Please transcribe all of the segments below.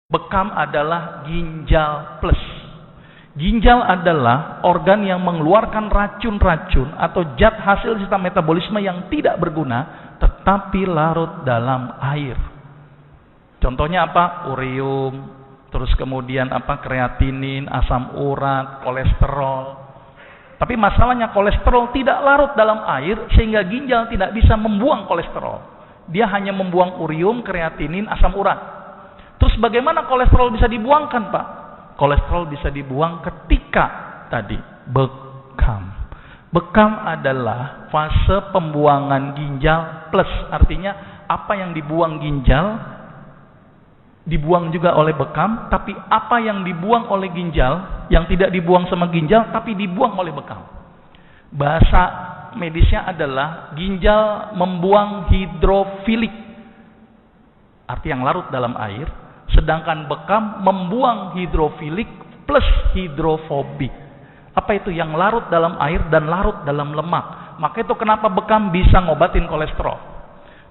Bekam adalah ginjal plus. Ginjal adalah organ yang mengeluarkan racun-racun atau zat hasil sistem metabolisme yang tidak berguna tetapi larut dalam air. Contohnya apa? Urium, terus kemudian kreatinin, asam urat, kolesterol. Tapi masalahnya kolesterol tidak larut dalam air sehingga ginjal tidak bisa membuang kolesterol. Dia hanya membuang urium, kreatinin, asam urat. Terus bagaimana kolesterol bisa dibuangkan, Pak? Kolesterol bisa dibuang ketika tadi bekam. Bekam adalah fase pembuangan ginjal plus. Artinya apa yang dibuang ginjal dibuang juga oleh bekam, tapi apa yang dibuang oleh ginjal yang tidak dibuang sama ginjal tapi dibuang oleh bekam. Bahasa medisnya adalah ginjal membuang hidrofilik, arti yang larut dalam air, sedangkan bekam membuang hidrofilik plus hidrofobik. Apa itu? Yang larut dalam air dan larut dalam lemak. Maka itu kenapa bekam bisa ngobatin kolesterol.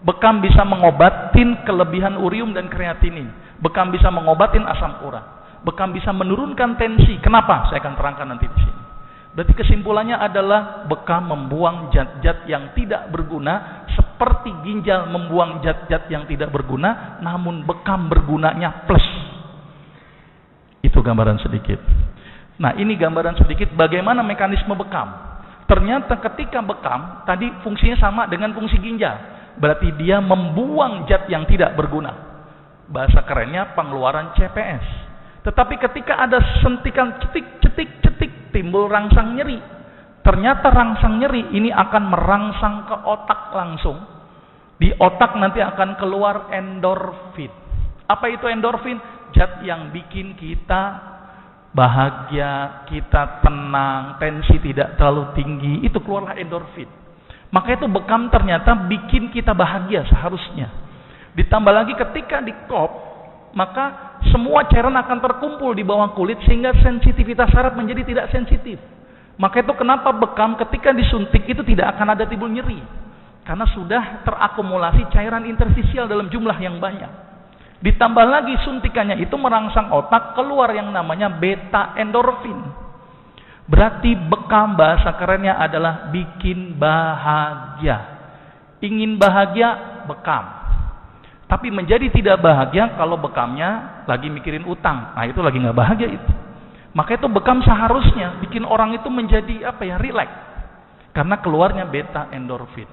Bekam bisa mengobatin kelebihan urium dan kreatinin. Bekam bisa mengobatin asam urat. Bekam bisa menurunkan tensi. Kenapa? Saya akan terangkan nanti di sini. Berarti kesimpulannya adalah bekam membuang zat-zat yang tidak berguna seperti ginjal membuang zat-zat yang tidak berguna, namun bekam bergunanya plus. Itu gambaran sedikit. Nah, ini gambaran sedikit bagaimana mekanisme bekam. Ternyata ketika bekam tadi fungsinya sama dengan fungsi ginjal. Berarti dia membuang zat yang tidak berguna. Bahasa kerennya pengeluaran CPS. Tetapi ketika ada sentikan cetik, timbul rangsang nyeri. Ternyata rangsang nyeri ini akan merangsang ke otak langsung. Di otak nanti akan keluar endorfin. Apa itu endorfin? Zat yang bikin kita bahagia, kita tenang, tensi tidak terlalu tinggi. Itu keluarlah endorfin. Maka itu bekam ternyata bikin kita bahagia seharusnya. Ditambah lagi ketika di kop, maka semua cairan akan terkumpul di bawah kulit sehingga sensitivitas saraf menjadi tidak sensitif. Maka itu kenapa bekam ketika disuntik itu tidak akan ada timbul nyeri. Karena sudah terakumulasi cairan interstisial dalam jumlah yang banyak. Ditambah lagi suntikannya itu merangsang otak, keluar yang namanya beta endorfin. Berarti bekam bahasa kerennya adalah bikin bahagia. Ingin bahagia, bekam. Tapi menjadi tidak bahagia kalau bekamnya lagi mikirin utang. Nah, itu lagi nggak bahagia itu. Maka itu bekam seharusnya bikin orang itu menjadi rileks. Karena keluarnya beta endorfin.